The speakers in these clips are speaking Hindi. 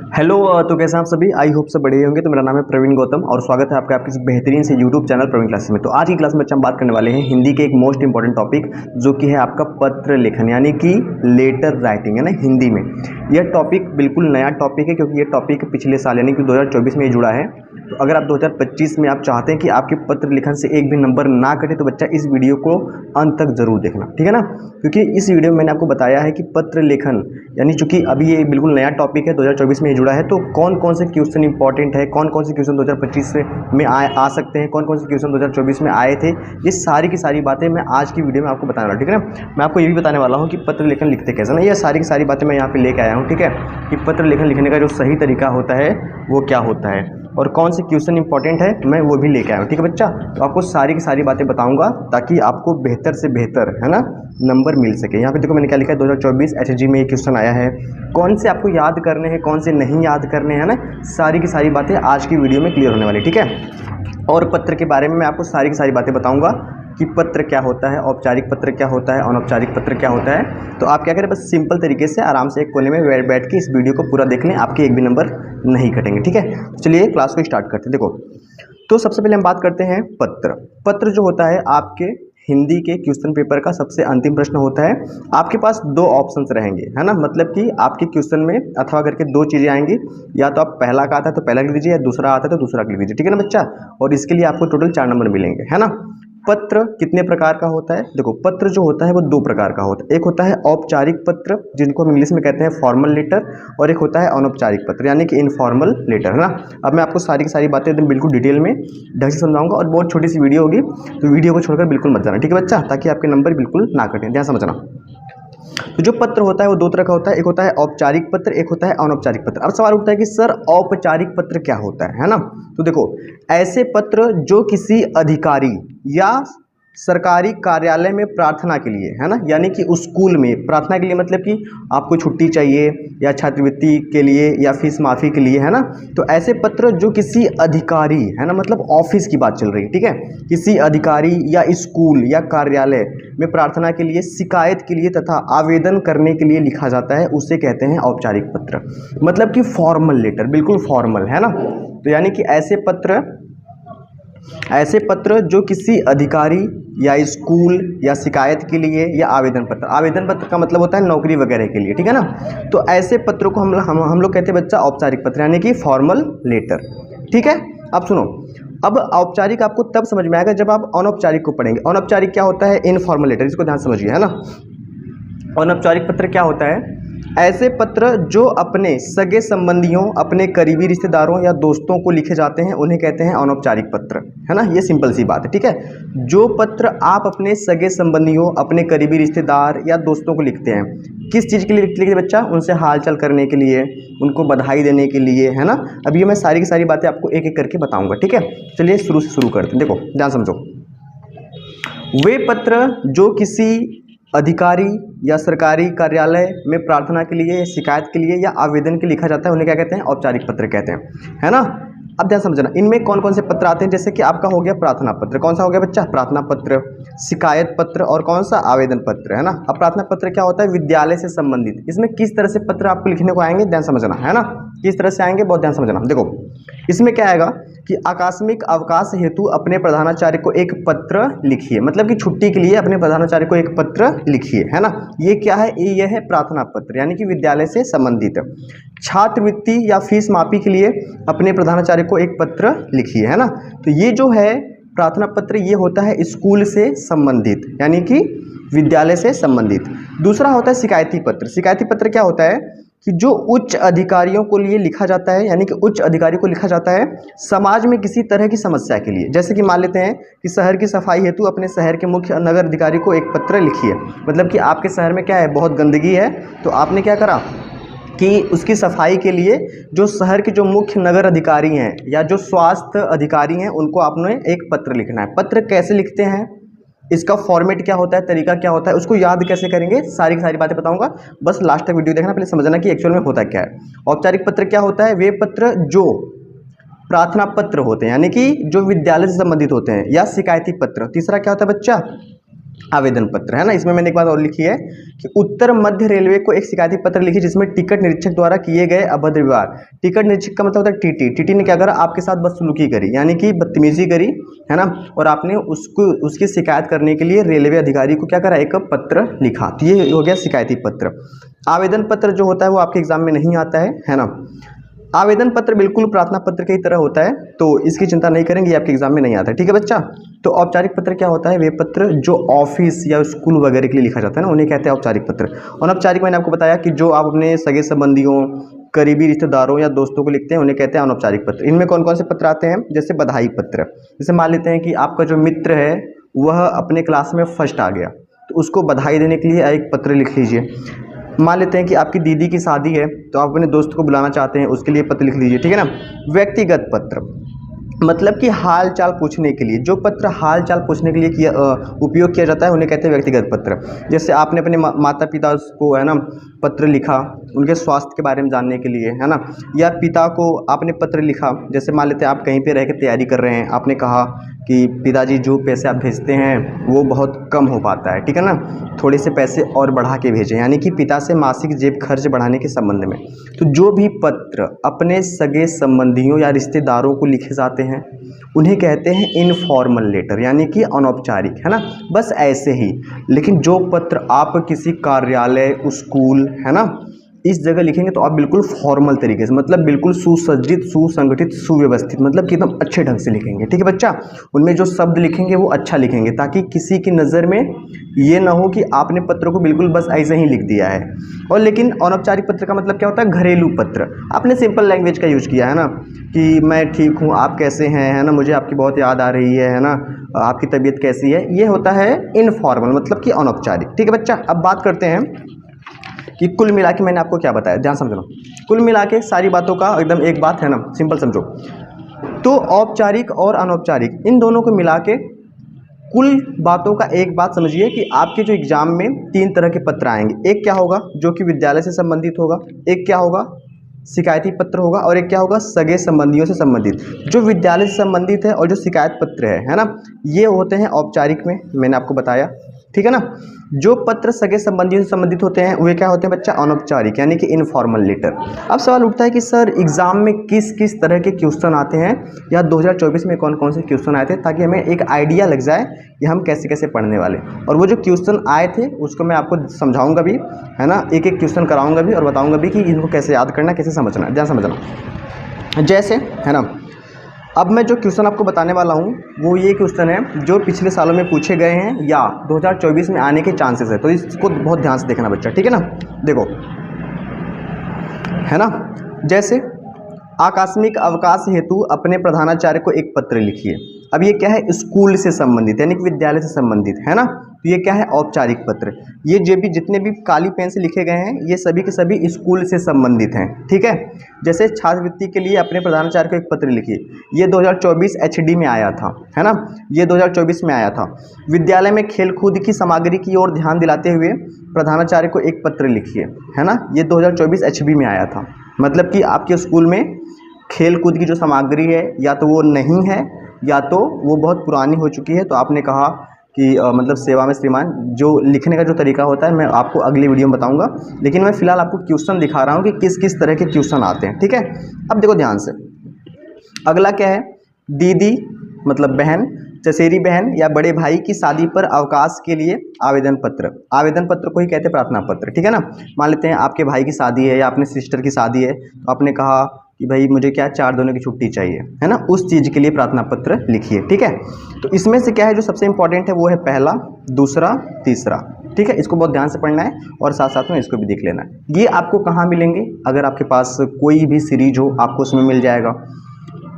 हेलो। तो कैसे हैं आप सभी? आई होप सब बढ़िया होंगे। तो मेरा नाम है प्रवीण गौतम और स्वागत है आपका आपके इस बेहतरीन से यूट्यूब चैनल प्रवीण क्लासेस में। तो आज की क्लास में हम बात करने वाले हैं हिंदी के एक मोस्ट इंपॉर्टेंट टॉपिक, जो कि है आपका पत्र लेखन यानी कि लेटर राइटिंग, है ना, हिंदी में। यह टॉपिक बिल्कुल नया टॉपिक है, क्योंकि ये टॉपिक पिछले साल यानी कि 2024 में ही जुड़ा है। तो अगर आप 2025 में आप चाहते हैं कि आपके पत्र लिखन से एक भी नंबर ना कटे, तो बच्चा इस वीडियो को अंत तक जरूर देखना, ठीक है ना। क्योंकि इस वीडियो में मैंने आपको बताया है कि पत्र लेखन यानी चूंकि अभी ये बिल्कुल नया टॉपिक है, 2024 में ही जुड़ा है, तो कौन कौन से क्वेश्चन इंपॉर्टेंट है, कौन कौन से क्वेश्चन 2025 में आ सकते हैं, कौन कौन से क्वेश्चन 2024 में आए थे, ये सारी की सारी बातें मैं आज की वीडियो में आपको बताने वाला हूँ, ठीक है ना। मैं आपको ये भी बताने वाला हूँ कि पत्र लेखन लिखते कैसे ना, ये सारी की सारी बातें मैं यहाँ पे लेके आया हूँ, ठीक है। कि पत्र लेखन लिखने का जो सही तरीका होता है वो क्या होता है और कौन से क्वेश्चन इंपॉर्टेंट है, मैं वो भी लेके आया हूँ, ठीक है बच्चा। तो आपको सारी की सारी बातें बताऊंगा ताकि आपको बेहतर से बेहतर, है ना, नंबर मिल सके। यहाँ पे देखो मैंने क्या लिखा है, 2024 एचएसजी में ये क्वेश्चन आया है, कौन से आपको याद करने हैं, कौन से नहीं याद करने हैं ना, सारी की सारी बातें आज की वीडियो में क्लियर होने वाली, ठीक है। और पत्र के बारे में मैं आपको सारी की सारी बातें बताऊंगा कि पत्र क्या होता है, औपचारिक पत्र क्या होता है, अनौपचारिक पत्र क्या होता है। तो आप क्या करें, बस सिंपल तरीके से आराम से एक कोने में बैठ के इस वीडियो को पूरा देख लें, आपके एक भी नंबर नहीं कटेंगे, ठीक है। चलिए क्लास को स्टार्ट करते हैं। देखो, तो सबसे पहले हम बात करते हैं पत्र। पत्र जो होता है आपके हिंदी के क्वेश्चन पेपर का सबसे अंतिम प्रश्न होता है। आपके पास दो ऑप्शंस रहेंगे, है ना, मतलब कि आपके क्वेश्चन में अथवा करके दो चीज़ें आएंगी, या तो आप पहला का आता है तो पहला लिख दीजिए, या दूसरा आता है तो दूसरा लिख दीजिए, ठीक है ना बच्चा। और इसके लिए आपको टोटल 4 नंबर मिलेंगे, है ना। पत्र कितने प्रकार का होता है? देखो, पत्र जो होता है वो दो प्रकार का होता है। एक होता है औपचारिक पत्र, जिनको हम इंग्लिश में कहते हैं फॉर्मल लेटर, और एक होता है अनौपचारिक पत्र यानी कि इनफॉर्मल लेटर, है ना। अब मैं आपको सारी की सारी बातें एकदम बिल्कुल डिटेल में ढंग से समझाऊंगा, और बहुत छोटी सी वीडियो होगी, तो वीडियो को छोड़कर बिल्कुल मत जाना, ठीक है बच्चा, ताकि आपके नंबर बिल्कुल ना कटें, ध्यान समझना। तो जो पत्र होता है वो दो तरह का होता है, एक होता है औपचारिक पत्र, एक होता है अनौपचारिक पत्र। अब सवाल उठता है कि सर औपचारिक पत्र क्या होता है ना। तो देखो, ऐसे पत्र जो किसी अधिकारी या सरकारी कार्यालय में प्रार्थना के लिए, है ना, यानी कि स्कूल में प्रार्थना के लिए, मतलब कि आपको छुट्टी चाहिए या छात्रवृत्ति के लिए या फीस माफ़ी के लिए, है ना। तो ऐसे पत्र जो किसी अधिकारी, है ना, मतलब ऑफिस की बात चल रही है, ठीक है, किसी अधिकारी या स्कूल या कार्यालय में प्रार्थना के लिए, शिकायत के लिए तथा आवेदन करने के लिए लिखा जाता है, उसे कहते हैं औपचारिक पत्र, मतलब कि फॉर्मल लेटर, बिल्कुल फॉर्मल, है ना। तो यानी कि ऐसे पत्र जो किसी अधिकारी या स्कूल या शिकायत के लिए या आवेदन पत्र का मतलब होता है नौकरी वगैरह के लिए, ठीक है ना। तो ऐसे पत्रों को हम लोग कहते हैं बच्चा औपचारिक पत्र यानी कि फॉर्मल लेटर, ठीक है। अब सुनो, अब औपचारिक आपको तब समझ में आएगा जब आप अनौपचारिक को पढ़ेंगे। अनौपचारिक क्या होता है? इनफॉर्मल लेटर, इसको ध्यान समझिए, है ना। अनौपचारिक पत्र क्या होता है? ऐसे पत्र जो अपने सगे संबंधियों, अपने करीबी रिश्तेदारों या दोस्तों को लिखे जाते हैं, उन्हें कहते हैं अनौपचारिक पत्र, है ना। ये सिंपल सी बात है, ठीक है। जो पत्र आप अपने सगे संबंधियों, अपने करीबी रिश्तेदार या दोस्तों को लिखते हैं, किस चीज़ के लिए लिखते हैं बच्चा? उनसे हालचाल करने के लिए, उनको बधाई देने के लिए, है ना। अब ये मैं सारी की सारी बातें आपको एक एक करके बताऊंगा, ठीक है। चलिए शुरू से शुरू करते हैं। देखो, ध्यान समझो, वे पत्र जो किसी अधिकारी या सरकारी कार्यालय में प्रार्थना के लिए, शिकायत के लिए या आवेदन के लिखा जाता है, उन्हें क्या कहते हैं? औपचारिक पत्र कहते हैं, है ना। अब ध्यान समझना, इनमें कौन कौन से पत्र आते हैं, जैसे कि आपका हो गया प्रार्थना पत्र, कौन सा हो गया बच्चा? प्रार्थना पत्र, शिकायत पत्र और कौन सा? आवेदन पत्र, है ना। अब प्रार्थना पत्र क्या होता है? विद्यालय से संबंधित। इसमें किस तरह से पत्र आपको लिखने को आएंगे, ध्यान समझना, है ना, किस तरह से आएंगे, बहुत ध्यान समझना। देखो, इसमें क्या आएगा कि आकस्मिक अवकाश हेतु अपने प्रधानाचार्य को एक पत्र लिखिए, मतलब कि छुट्टी के लिए अपने प्रधानाचार्य को एक पत्र लिखिए, है ना। ये क्या है? ये है प्रार्थना पत्र यानी कि विद्यालय से संबंधित। छात्रवृत्ति या फीस माफी के लिए अपने प्रधानाचार्य को एक पत्र लिखिए, है ना। तो ये जो है प्रार्थना पत्र, ये होता है स्कूल से संबंधित यानी कि विद्यालय से संबंधित। दूसरा होता है शिकायती पत्र। शिकायती पत्र क्या होता है कि जो उच्च अधिकारियों को लिए लिखा जाता है, यानी कि उच्च अधिकारी को लिखा जाता है समाज में किसी तरह की समस्या के लिए। जैसे कि मान लेते हैं कि शहर की सफाई हेतु अपने शहर के मुख्य नगर अधिकारी को एक पत्र लिखिए, मतलब कि आपके शहर में क्या है, बहुत गंदगी है, तो आपने क्या करा कि उसकी सफाई के लिए जो शहर के जो मुख्य नगर अधिकारी हैं या जो स्वास्थ्य अधिकारी हैं, उनको आपने एक पत्र लिखना है। पत्र कैसे लिखते हैं, इसका फॉर्मेट क्या होता है, तरीका क्या होता है, उसको याद कैसे करेंगे, सारी की सारी बातें बताऊंगा, बस लास्ट तक वीडियो देखना, पहले समझना कि एक्चुअल में होता क्या है। औपचारिक पत्र क्या होता है? वे पत्र जो प्रार्थना पत्र होते हैं यानी कि जो विद्यालय से संबंधित होते हैं, या शिकायती पत्र। तीसरा क्या होता है बच्चा? आवेदन पत्र, है ना। इसमें मैंने एक बात और लिखी है कि उत्तर मध्य रेलवे को एक शिकायती पत्र लिखी जिसमें टिकट निरीक्षक द्वारा किए गए अभद्र व्यवहार, टिकट निरीक्षक का मतलब होता है टीटी ने क्या करा, आपके साथ बदसलूकी करी, यानी कि बदतमीजी करी, है ना, और आपने उसकी शिकायत करने के लिए रेलवे अधिकारी को क्या करा, एक पत्र लिखा। तो ये हो गया शिकायती पत्र। आवेदन पत्र जो होता है वो आपके एग्जाम में नहीं आता है ना। आवेदन पत्र बिल्कुल प्रार्थना पत्र की तरह होता है, तो इसकी चिंता नहीं करेंगे, ये आपके एग्जाम में नहीं आता है, ठीक है बच्चा। तो औपचारिक पत्र क्या होता है, वे पत्र जो ऑफिस या स्कूल वगैरह के लिए लिखा जाता है ना, उन्हें कहते हैं औपचारिक पत्र। अनौपचारिक मैंने आपको बताया कि जो आप अपने सगे संबंधियों, करीबी रिश्तेदारों या दोस्तों को लिखते हैं उन्हें कहते हैं अनौपचारिक पत्र। इनमें कौन कौन से पत्र आते हैं, जैसे बधाई पत्र। जैसे मान लेते हैं कि आपका जो मित्र है वह अपने क्लास में फर्स्ट आ गया, तो उसको बधाई देने के लिए एक पत्र लिख लीजिए। मान लेते हैं कि आपकी दीदी की शादी है, तो आप अपने दोस्त को बुलाना चाहते हैं, उसके लिए पत्र लिख लीजिए, ठीक है ना। व्यक्तिगत पत्र मतलब कि हाल चाल पूछने के लिए, जो पत्र हाल चाल पूछने के लिए उपयोग किया जाता है उन्हें कहते हैं व्यक्तिगत पत्र। जैसे आपने अपने माता पिता को, है ना, पत्र लिखा उनके स्वास्थ्य के बारे में जानने के लिए, है ना, या पिता को आपने पत्र लिखा। जैसे मान लेते हैं आप कहीं पे रह के तैयारी कर रहे हैं, आपने कहा कि पिताजी जो पैसे आप भेजते हैं वो बहुत कम हो पाता है, ठीक है ना, थोड़े से पैसे और बढ़ा के भेजें, यानी कि पिता से मासिक जेब खर्च बढ़ाने के संबंध में। तो जो भी पत्र अपने सगे संबंधियों या रिश्तेदारों को लिखे जाते हैं उन्हें कहते हैं इनफॉर्मल लेटर, यानी कि अनौपचारिक, है ना, बस ऐसे ही। लेकिन जो पत्र आप किसी कार्यालय, स्कूल, है ना, इस जगह लिखेंगे तो आप बिल्कुल फॉर्मल तरीके से, मतलब बिल्कुल सुसज्जित, सुसंगठित, सुव्यवस्थित, मतलब कि एकदम अच्छे ढंग से लिखेंगे, ठीक है बच्चा। उनमें जो शब्द लिखेंगे वो अच्छा लिखेंगे, ताकि किसी की नज़र में ये ना हो कि आपने पत्र को बिल्कुल बस ऐसे ही लिख दिया है। और लेकिन अनौपचारिक पत्र का मतलब क्या होता है, घरेलू पत्र। आपने सिंपल लैंग्वेज का यूज़ किया है ना, कि मैं ठीक हूँ, आप कैसे हैं, है ना, मुझे आपकी बहुत याद आ रही है ना, आपकी तबीयत कैसी है, ये होता है इनफॉर्मल, मतलब कि अनौपचारिक, ठीक है बच्चा। अब बात करते हैं कि कुल मिला के मैंने आपको क्या बताया, ध्यान समझना। कुल मिला के सारी बातों का एकदम एक बात है ना, सिंपल समझो। तो औपचारिक और अनौपचारिक इन दोनों को मिला के कुल बातों का एक बात समझिए कि आपके जो एग्जाम में 3 तरह के पत्र आएंगे। एक क्या होगा जो कि विद्यालय से संबंधित होगा, एक क्या होगा शिकायती पत्र होगा, और एक क्या होगा सगे संबंधियों से संबंधित। जो विद्यालय से संबंधित है और जो शिकायत पत्र है ना, ये होते हैं औपचारिक में, मैंने आपको बताया, ठीक है ना। जो पत्र सगे संबंधियों से संबंधित होते हैं वे क्या होते हैं बच्चा, अनौपचारिक, यानी कि इनफॉर्मल लेटर। अब सवाल उठता है कि सर एग्जाम में किस किस तरह के क्वेश्चन आते हैं, या 2024 में कौन कौन से क्वेश्चन आए थे, ताकि हमें एक आइडिया लग जाए कि हम कैसे कैसे पढ़ने वाले। और वो जो क्वेश्चन आए थे उसको मैं आपको समझाऊंगा भी, है ना, एक एक क्वेश्चन कराऊंगा भी और बताऊंगा भी कि इनको कैसे याद करना, कैसे समझना, ध्यान समझना। जैसे, है ना, अब मैं जो क्वेश्चन आपको बताने वाला हूँ वो ये क्वेश्चन है जो पिछले सालों में पूछे गए हैं या 2024 में आने के चांसेस है, तो इसको बहुत ध्यान से देखना बच्चा, ठीक है ना। देखो, है ना, जैसे आकस्मिक अवकाश हेतु अपने प्रधानाचार्य को एक पत्र लिखिए। अब ये क्या है, स्कूल से संबंधित, यानी कि विद्यालय से संबंधित, है ना। तो ये क्या है, औपचारिक पत्र। ये जो भी जितने भी काली पेन से लिखे गए हैं ये सभी के सभी स्कूल से संबंधित हैं, ठीक है। जैसे छात्रवृत्ति के लिए अपने प्रधानाचार्य को एक पत्र लिखिए, ये 2024 HD में आया था, है ना, ये 2024 में आया था। विद्यालय में खेलकूद की सामग्री की ओर ध्यान दिलाते हुए प्रधानाचार्य को एक पत्र लिखिए, है ना, ये 2024 HB में आया था। मतलब कि आपके स्कूल में खेल कूद की जो सामग्री है या तो वो नहीं है या तो वो बहुत पुरानी हो चुकी है, तो आपने कहा कि मतलब सेवा में श्रीमान, जो लिखने का जो तरीका होता है मैं आपको अगली वीडियो में बताऊंगा, लेकिन मैं फ़िलहाल आपको क्वेश्चन दिखा रहा हूँ कि किस किस तरह के क्वेश्चन आते हैं, ठीक है। अब देखो ध्यान से, अगला क्या है, दीदी मतलब बहन, चचेरी बहन या बड़े भाई की शादी पर अवकाश के लिए आवेदन पत्र। आवेदन पत्र को ही कहते हैं प्रार्थना पत्र, ठीक है ना। मान लेते हैं आपके भाई की शादी है या अपने सिस्टर की शादी है, तो आपने कहा कि भाई मुझे क्या 4 दिनों की छुट्टी चाहिए, है ना, उस चीज़ के लिए प्रार्थना पत्र लिखिए, ठीक है। तो इसमें से क्या है जो सबसे इंपॉर्टेंट है वो है पहला, दूसरा, तीसरा, ठीक है। इसको बहुत ध्यान से पढ़ना है और साथ साथ में इसको भी देख लेना है। ये आपको कहाँ मिलेंगे, अगर आपके पास कोई भी सीरीज हो आपको उसमें मिल जाएगा।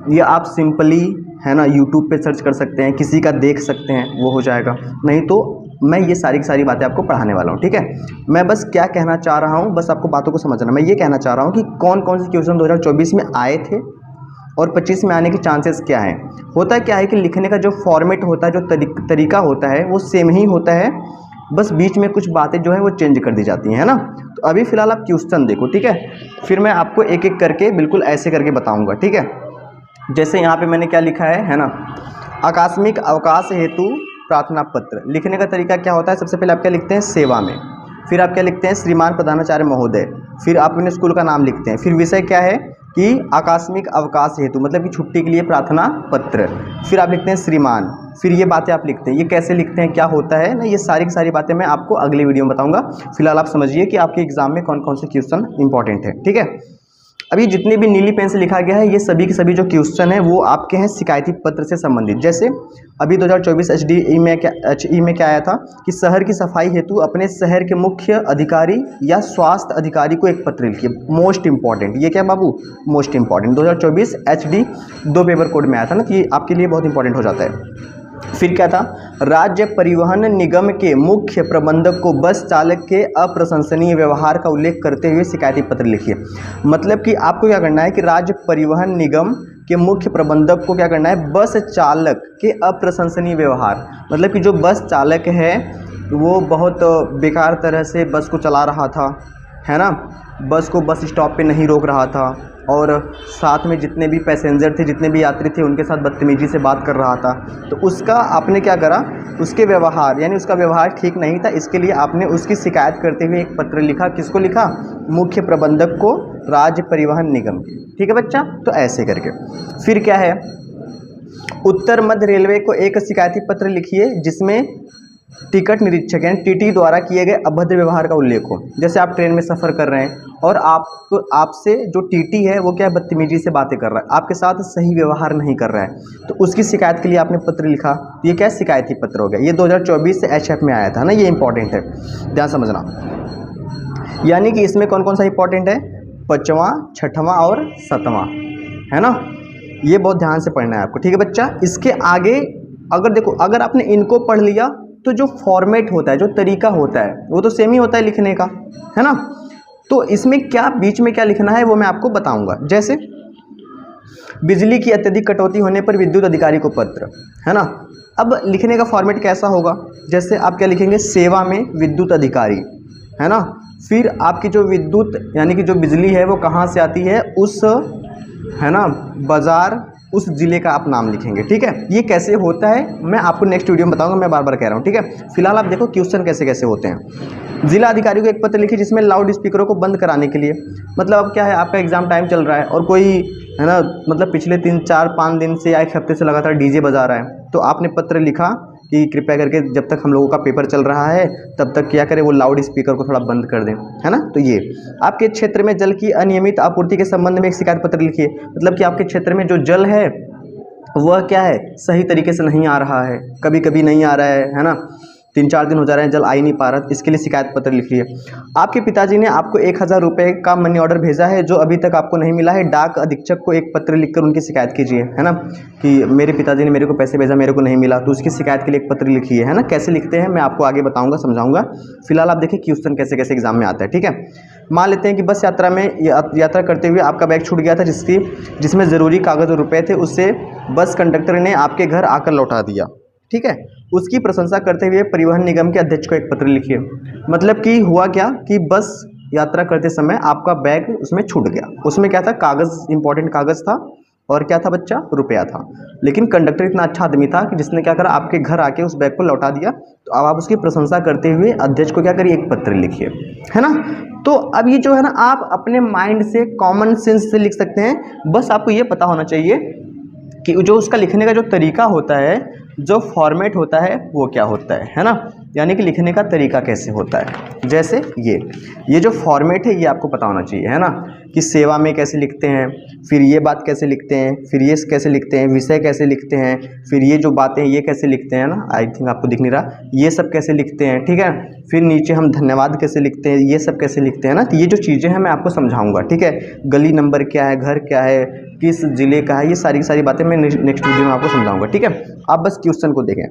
ये आप सिंपली, है ना, यूट्यूब पे सर्च कर सकते हैं, किसी का देख सकते हैं, वो हो जाएगा। नहीं तो मैं ये सारी की सारी बातें आपको पढ़ाने वाला हूँ, ठीक है। मैं बस क्या कहना चाह रहा हूँ, बस आपको बातों को समझना। मैं ये कहना चाह रहा हूँ कि कौन कौन से क्वेश्चन 2024 में आए थे और 25 में आने के चांसेस क्या हैं। होता क्या है कि लिखने का जो फॉर्मेट होता है, जो तरीका होता है वो सेम ही होता है, बस बीच में कुछ बातें जो है वो चेंज कर दी जाती हैं, है ना। तो अभी फ़िलहाल आप क्वेश्चन देखो, ठीक है, फिर मैं आपको एक एक करके बिल्कुल ऐसे करके बताऊँगा, ठीक है। जैसे यहाँ पे मैंने क्या लिखा है ना, आकस्मिक अवकाश हेतु प्रार्थना पत्र। लिखने का तरीका क्या होता है, सबसे पहले आप क्या लिखते हैं, सेवा में, फिर आप क्या लिखते हैं, श्रीमान प्रधानाचार्य महोदय, फिर आप अपने स्कूल का नाम लिखते हैं, फिर विषय क्या है कि आकस्मिक अवकाश हेतु, मतलब कि छुट्टी के लिए प्रार्थना पत्र, फिर आप लिखते हैं श्रीमान, फिर ये बातें आप लिखते हैं। ये कैसे लिखते हैं, क्या होता है ना, ये सारी की सारी बातें मैं आपको अगले वीडियो में बताऊंगा। फिलहाल आप समझिए कि आपके एग्जाम में कौन कौन से क्वेश्चन इंपॉर्टेंट है, ठीक है। अभी जितने भी नीली पेन से लिखा गया है, ये सभी के सभी जो क्वेश्चन है वो आपके हैं शिकायती पत्र से संबंधित। जैसे अभी 2024 HDE में क्या आया था कि शहर की सफाई हेतु अपने शहर के मुख्य अधिकारी या स्वास्थ्य अधिकारी को एक पत्र लिखिए। मोस्ट इंपॉर्टेंट, ये क्या बाबू, most important 2024 HD 2 paper code में आया था ना, तो ये आपके लिए बहुत इंपॉर्टेंट हो जाता है। फिर क्या था, राज्य परिवहन निगम के मुख्य प्रबंधक को बस चालक के अप्रशंसनीय व्यवहार का उल्लेख करते हुए शिकायती पत्र लिखिए। मतलब कि आपको क्या करना है कि राज्य परिवहन निगम के मुख्य प्रबंधक को क्या करना है, बस चालक के अप्रशंसनीय व्यवहार, मतलब कि जो बस चालक है वो बहुत बेकार तरह से बस को चला रहा था, है ना, बस को बस स्टॉप पे नहीं रोक रहा था, और साथ में जितने भी पैसेंजर थे, जितने भी यात्री थे, उनके साथ बदतमीजी से बात कर रहा था। तो उसका आपने क्या करा, उसके व्यवहार यानी उसका व्यवहार ठीक नहीं था, इसके लिए आपने उसकी शिकायत करते हुए एक पत्र लिखा। किसको लिखा, मुख्य प्रबंधक को, राज्य परिवहन निगम। ठीक है बच्चा, तो ऐसे करके फिर क्या है, उत्तर मध्य रेलवे को एक शिकायती पत्र लिखिए जिसमें टिकट निरीक्षक यानी टीटी द्वारा किए गए अभद्र व्यवहार का उल्लेख हो। जैसे आप ट्रेन में सफ़र कर रहे हैं और आपसे जो टीटी है वो क्या है, बदतमीजी से बातें कर रहा है, आपके साथ सही व्यवहार नहीं कर रहा है, तो उसकी शिकायत के लिए आपने पत्र लिखा। ये क्या शिकायती पत्र हो गया। ये 2024 से HF में आया था ना, ये इंपॉर्टेंट है, ध्यान समझना। यानी कि इसमें कौन कौन सा इंपॉर्टेंट है, 5वां, 6वां और 7वां, है ना, ये बहुत ध्यान से पढ़ना है आपको, ठीक है बच्चा। इसके आगे अगर देखो, अगर आपने इनको पढ़ लिया तो जो फॉर्मेट होता है, जो तरीका होता है, वो तो सेम ही होता है लिखने का, है ना। तो इसमें क्या बीच में क्या लिखना है वो मैं आपको बताऊंगा। जैसे बिजली की अत्यधिक कटौती होने पर विद्युत अधिकारी को पत्र, है ना। अब लिखने का फॉर्मेट कैसा होगा, जैसे आप क्या लिखेंगे, सेवा में विद्युत अधिकारी, है ना, फिर आपकी जो विद्युत यानी कि जो बिजली है वो कहाँ से आती है, उस, है ना, बाज़ार, उस ज़िले का आप नाम लिखेंगे, ठीक है। ये कैसे होता है मैं आपको नेक्स्ट वीडियो में बताऊंगा, मैं बार बार कह रहा हूँ, ठीक है। फिलहाल आप देखो क्वेश्चन कैसे कैसे होते हैं। जिला अधिकारी को एक पत्र लिखिए जिसमें लाउड स्पीकरों को बंद कराने के लिए, मतलब अब क्या है, आपका एग्जाम टाइम चल रहा है और कोई, है ना, मतलब पिछले 3, 4, 5 दिन से या 1 हफ्ते से लगातार डीजे बजा रहा है, तो आपने पत्र लिखा कि कृपया करके जब तक हम लोगों का पेपर चल रहा है तब तक क्या करें, वो लाउड स्पीकर को थोड़ा बंद कर दें, है ना। तो ये आपके क्षेत्र में जल की अनियमित आपूर्ति के संबंध में एक शिकायत पत्र लिखिए। मतलब कि आपके क्षेत्र में जो जल है वह क्या है, सही तरीके से नहीं आ रहा है, कभी कभी नहीं आ रहा है ना, 3-4 दिन हो जा रहे हैं, जल आ ही नहीं पा रहा, इसके लिए शिकायत पत्र लिख लिए। आपके पिताजी ने आपको 1000 रुपये का मनी ऑर्डर भेजा है जो अभी तक आपको नहीं मिला है, डाक अधीक्षक को एक पत्र लिखकर उनकी शिकायत कीजिए, है ना, कि मेरे पिताजी ने मेरे को पैसे भेजा, मेरे को नहीं मिला, तो उसकी शिकायत के लिए एक पत्र लिखिए, है ना। कैसे लिखते हैं मैं आपको आगे बताऊँगा, समझाऊँगा। फिलहाल आप देखिए क्वेश्चन कैसे कैसे एग्जाम में आता है, ठीक है। मान लेते हैं कि बस यात्रा में यात्रा करते हुए आपका बैग छूट गया था, जिसमें ज़रूरी कागज़ और रुपये थे, उससे बस कंडक्टर ने आपके घर आकर लौटा दिया, ठीक है। उसकी प्रशंसा करते हुए परिवहन निगम के अध्यक्ष को एक पत्र लिखिए। मतलब कि हुआ क्या कि बस यात्रा करते समय आपका बैग उसमें छूट गया, उसमें क्या था, कागज़, इंपॉर्टेंट कागज़ था, और क्या था बच्चा, रुपया था। लेकिन कंडक्टर इतना अच्छा आदमी था कि जिसने क्या करा, आपके घर आके उस बैग को लौटा दिया। तो अब आप उसकी प्रशंसा करते हुए अध्यक्ष को क्या करिए, एक पत्र लिखिए, है ना। तो अब ये जो है ना, आप अपने माइंड से, कॉमन सेंस से लिख सकते हैं, बस आपको ये पता होना चाहिए कि जो उसका लिखने का जो तरीका होता है, जो फॉर्मेट होता है वो क्या होता है ना, यानी कि लिखने का तरीका कैसे होता है। जैसे ये जो फॉर्मेट है ये आपको पता होना चाहिए, है ना, कि सेवा में कैसे लिखते हैं, फिर ये बात कैसे लिखते हैं, फिर ये कैसे लिखते हैं, विषय कैसे लिखते हैं, फिर ये जो बातें हैं ये कैसे लिखते हैं ना, आई थिंक आपको दिख नहीं रहा, ये सब कैसे लिखते हैं, ठीक है। फिर नीचे हम धन्यवाद कैसे लिखते हैं, ये सब कैसे लिखते हैं ना, तो ये जो चीज़ें हैं मैं आपको समझाऊंगा, ठीक है। गली नंबर क्या है, घर क्या है, किस ज़िले का है, ये सारी की सारी बातें मैं नेक्स्ट वीडियो में आपको समझाऊंगा, ठीक है। आप बस क्वेश्चन को देखें,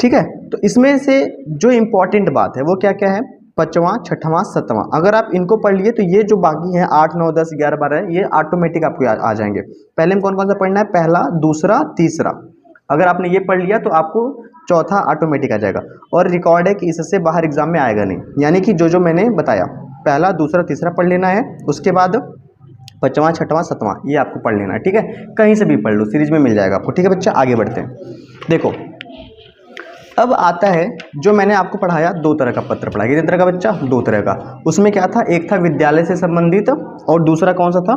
ठीक है। तो इसमें से जो इम्पोर्टेंट बात है वो क्या क्या है, 5वां, 6वां, 7वां, अगर आप इनको पढ़ लिए तो ये जो बाकी हैं 8, 9, 10, 11, 12 ये ऑटोमेटिक आपको आ जाएंगे। पहले में कौन कौन सा पढ़ना है, पहला, दूसरा, तीसरा, अगर आपने ये पढ़ लिया तो आपको चौथा ऑटोमेटिक आ जाएगा। और रिकॉर्ड है कि इससे बाहर एग्जाम में आएगा नहीं, यानी कि जो मैंने बताया, पहला, दूसरा, तीसरा पढ़ लेना है, उसके बाद 5वां, 6वां, 7वां ये आपको पढ़ लेना है, ठीक है। कहीं से भी पढ़ लो, सीरीज में मिल जाएगा आपको, ठीक है बच्चा। आगे बढ़ते हैं, देखो अब आता है जो मैंने आपको पढ़ाया, दो तरह का पत्र पढ़ाया। कितने तरह का बच्चा? दो तरह का। उसमें क्या था? एक था विद्यालय से संबंधित और दूसरा कौन सा था?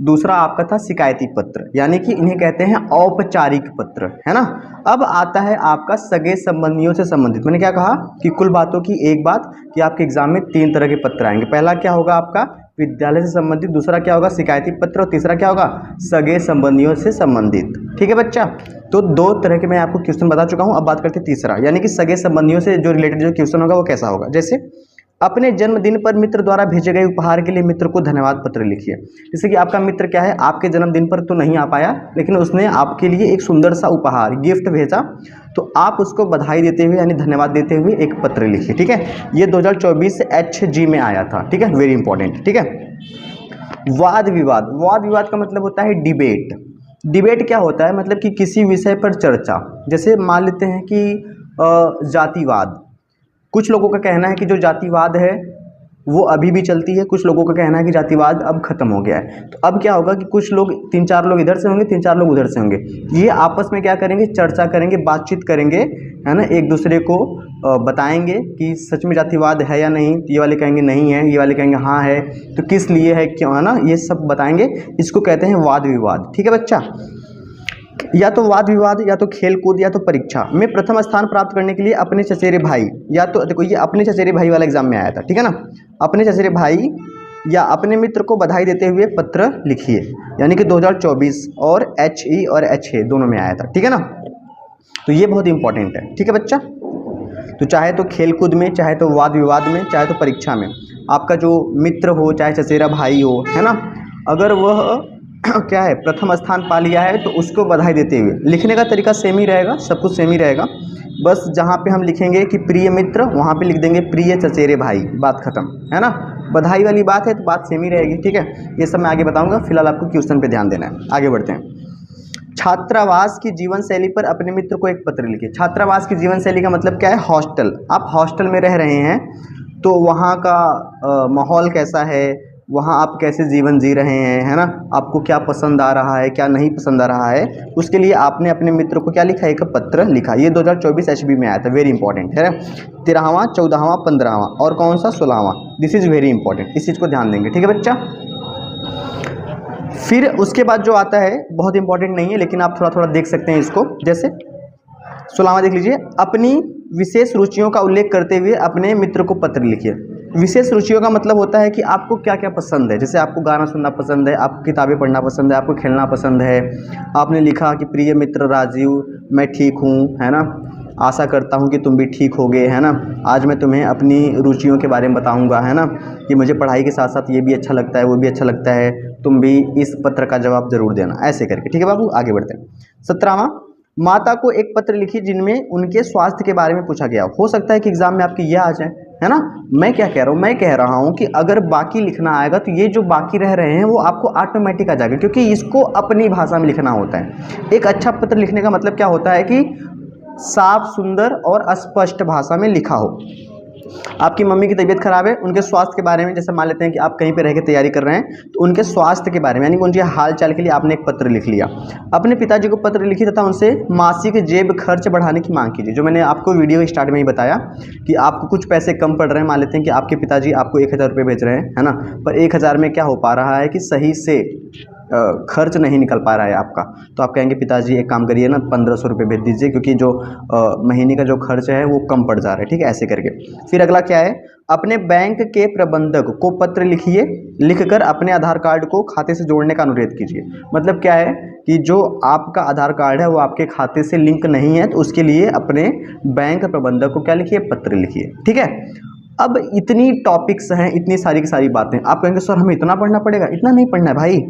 दूसरा आपका था शिकायती पत्र, यानी कि इन्हें कहते हैं औपचारिक पत्र, है ना। अब आता है आपका सगे संबंधियों से संबंधित। मैंने क्या कहा कि कुल बातों की एक बात कि आपके एग्जाम में तीन तरह के पत्र आएंगे। पहला क्या होगा आपका? विद्यालय से संबंधित। दूसरा क्या होगा? शिकायती पत्र। और तीसरा क्या होगा? सगे संबंधियों से संबंधित। ठीक है बच्चा, तो दो तरह के मैं आपको क्वेश्चन बता चुका हूं। अब बात करते हैं तीसरा, यानी कि सगे संबंधियों से जो रिलेटेड जो क्वेश्चन होगा वो कैसा होगा। जैसे अपने जन्मदिन पर मित्र द्वारा भेजे गए उपहार के लिए मित्र को धन्यवाद पत्र लिखिए। जैसे कि आपका मित्र क्या है, आपके जन्मदिन पर तो नहीं आ पाया, लेकिन उसने आपके लिए एक सुंदर सा उपहार गिफ्ट भेजा, तो आप उसको बधाई देते हुए यानी धन्यवाद देते हुए एक पत्र लिखिए। ठीक है, ये 2024 HG में आया था। ठीक है, वेरी इंपॉर्टेंट। ठीक है, वाद विवाद। वाद विवाद का मतलब होता है डिबेट। डिबेट क्या होता है? मतलब कि किसी विषय पर चर्चा। जैसे मान लेते हैं कि जातिवाद। कुछ लोगों का कहना है कि जो जातिवाद है वो अभी भी चलती है, कुछ लोगों का कहना है कि जातिवाद अब खत्म हो गया है। तो अब क्या होगा कि कुछ लोग, तीन चार लोग इधर से होंगे, तीन चार लोग उधर से होंगे, ये आपस में क्या करेंगे? चर्चा करेंगे, बातचीत करेंगे, है ना। एक दूसरे को बताएंगे कि सच में जातिवाद है या नहीं। ये वाले कहेंगे नहीं है, ये वाले कहेंगे हाँ है, तो किस लिए है, क्यों, है ना, ये सब बताएंगे। इसको कहते हैं वाद विवाद। ठीक है बच्चा, या तो वाद विवाद, या तो खेल कूद, या तो परीक्षा में प्रथम स्थान प्राप्त करने के लिए अपने चचेरे भाई, या तो देखो ये अपने चचेरे भाई वाला एग्जाम में आया था। ठीक है ना, अपने चचेरे भाई या अपने मित्र को बधाई देते हुए पत्र लिखिए, यानी कि 2024 और HE और HA दोनों में आया था। ठीक है ना, तो ये बहुत इंपॉर्टेंट है। ठीक है बच्चा, तो चाहे तो खेल कूद में, चाहे तो वाद विवाद में, चाहे तो परीक्षा में, आपका जो मित्र हो, चाहे चचेरा भाई हो, है ना, अगर वह क्या है प्रथम स्थान पा लिया है तो उसको बधाई देते हुए, लिखने का तरीका सेम ही रहेगा, सब कुछ सेम ही रहेगा। बस जहाँ पे हम लिखेंगे कि प्रिय मित्र, वहाँ पे लिख देंगे प्रिय चचेरे भाई, बात खत्म, है ना। बधाई वाली बात है तो बात सेम ही रहेगी। ठीक है, ये सब मैं आगे बताऊंगा, फिलहाल आपको क्वेश्चन पे ध्यान देना है। आगे बढ़ते हैं। छात्रावास की जीवन शैली पर अपने मित्र को एक पत्र लिखिए। छात्रावास की जीवन शैली का मतलब क्या है? हॉस्टल। आप हॉस्टल में रह रहे हैं तो वहाँ का माहौल कैसा है, वहाँ आप कैसे जीवन जी रहे हैं, है ना, आपको क्या पसंद आ रहा है, क्या नहीं पसंद आ रहा है, उसके लिए आपने अपने मित्र को क्या लिखा? एक पत्र लिखा। ये 2024 HB में आया था, वेरी इंपॉर्टेंट है। 13वां, 14वां, 15वां और कौन सा? 16वां। दिस इज़ वेरी इंपॉर्टेंट, इस चीज़ को ध्यान देंगे। ठीक है बच्चा, फिर उसके बाद जो आता है बहुत इंपॉर्टेंट नहीं है, लेकिन आप थोड़ा थोड़ा देख सकते हैं इसको। जैसे 16वां देख लीजिए, अपनी विशेष रुचियों का उल्लेख करते हुए अपने मित्र को पत्र लिखिए। विशेष रुचियों का मतलब होता है कि आपको क्या क्या पसंद है। जैसे आपको गाना सुनना पसंद है, आपको किताबें पढ़ना पसंद है, आपको खेलना पसंद है। आपने लिखा कि प्रिय मित्र राजीव, मैं ठीक हूँ, है ना, आशा करता हूँ कि तुम भी ठीक होगे, है ना। आज मैं तुम्हें अपनी रुचियों के बारे में बताऊँगा, है ना, कि मुझे पढ़ाई के साथ साथ ये भी अच्छा लगता है, वो भी अच्छा लगता है, तुम भी इस पत्र का जवाब जरूर देना, ऐसे करके। ठीक है बाबू, आगे बढ़ते हैं। 17वां, माता को एक पत्र लिखिए जिनमें उनके स्वास्थ्य के बारे में पूछा गया हो सकता है कि एग्जाम में आपके ये आ जाए, है ना। मैं क्या कह रहा हूँ? मैं कह रहा हूँ कि अगर बाकी लिखना आएगा तो ये जो बाकी रह रहे हैं वो आपको ऑटोमेटिक आ जाएगा, क्योंकि इसको अपनी भाषा में लिखना होता है। एक अच्छा पत्र लिखने का मतलब क्या होता है कि साफ, सुंदर और स्पष्ट भाषा में लिखा हो। आपकी मम्मी की तबीयत खराब है, उनके स्वास्थ्य के बारे में, जैसे मान लेते हैं कि आप कहीं पे रह के तैयारी कर रहे हैं, तो उनके स्वास्थ्य के बारे में यानी कि उनके हाल चाल के लिए आपने एक पत्र लिख लिया। अपने पिताजी को पत्र लिखिए तथा उनसे मासिक जेब खर्च बढ़ाने की मांग कीजिए। जो मैंने आपको वीडियो स्टार्ट में ही बताया कि आपको कुछ पैसे कम पड़ रहे हैं, मान लेते हैं कि आपके पिताजी आपको 1000 रुपये भेज रहे हैं, है ना, पर 1000 में क्या हो पा रहा है कि सही से खर्च नहीं निकल पा रहा है आपका, तो आप कहेंगे पिताजी एक काम करिए ना, 1500 रुपये भेज दीजिए, क्योंकि जो महीने का जो खर्च है वो कम पड़ जा रहा है। ठीक है, ऐसे करके। फिर अगला क्या है? अपने बैंक के प्रबंधक को पत्र लिखिए, लिखकर अपने आधार कार्ड को खाते से जोड़ने का अनुरोध कीजिए। मतलब क्या है कि जो आपका आधार कार्ड है वो आपके खाते से लिंक नहीं है, तो उसके लिए अपने बैंक प्रबंधक को क्या लिखिए? पत्र लिखिए। ठीक है, अब इतनी टॉपिक्स हैं, इतनी सारी की सारी बातें। आप कहेंगे सर हमें इतना पढ़ना पड़ेगा? इतना नहीं पढ़ना है भाई,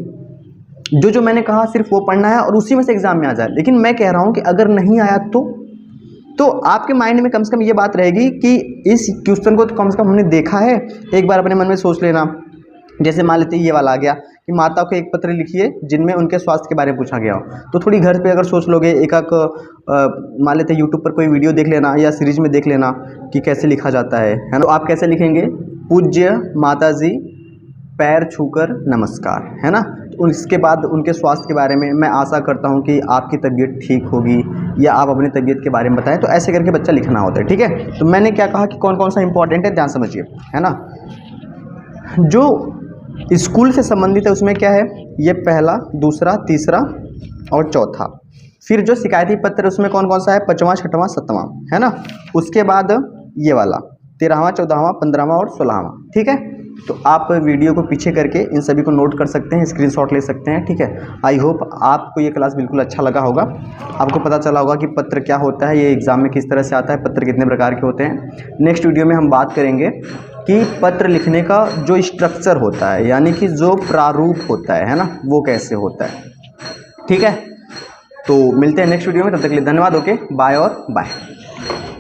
जो मैंने कहा सिर्फ वो पढ़ना है और उसी में से एग्जाम में आ जाए। लेकिन मैं कह रहा हूं कि अगर नहीं आया तो आपके माइंड में कम से कम ये बात रहेगी कि इस क्वेश्चन को तो कम से कम हमने देखा है। एक बार अपने मन में सोच लेना। जैसे मान लेते ये वाला आ गया कि माता को एक पत्र लिखिए जिनमें उनके स्वास्थ्य के बारे में पूछा गया हो, तो थोड़ी घर पे अगर सोच लोगे, एक मान लेते यूट्यूब पर कोई वीडियो देख लेना या सीरीज में देख लेना कि कैसे लिखा जाता है ना। तो आप कैसे लिखेंगे? पूज्य माता जी पैर छूकर नमस्कार, है ना। तो इसके बाद उनके स्वास्थ्य के बारे में मैं आशा करता हूँ कि आपकी तबीयत ठीक होगी या आप अपनी तबीयत के बारे में बताएं। तो ऐसे करके बच्चा लिखना होता है, ठीक है। तो मैंने क्या कहा कि कौन कौन सा इंपॉर्टेंट है, ध्यान समझिए, है ना। जो स्कूल से संबंधित है उसमें क्या है, ये पहला, दूसरा, तीसरा और चौथा। फिर जो शिकायती पत्र उसमें कौन कौन सा है, 5वां, 6वां, 7वां, है ना। उसके बाद ये वाला 13वां, 14वां, 15वां और 16वां, ठीक है। तो आप वीडियो को पीछे करके इन सभी को नोट कर सकते हैं, स्क्रीनशॉट ले सकते हैं, ठीक है। आई होप आपको ये क्लास बिल्कुल अच्छा लगा होगा, आपको पता चला होगा कि पत्र क्या होता है, ये एग्जाम में किस तरह से आता है, पत्र कितने प्रकार के होते हैं। नेक्स्ट वीडियो में हम बात करेंगे कि पत्र लिखने का जो स्ट्रक्चर होता है, यानी कि जो प्रारूप होता है ना, वो कैसे होता है, ठीक है। तो मिलते हैं नेक्स्ट वीडियो में, तब तक के लिए धन्यवाद। ओके, बाय और बाय।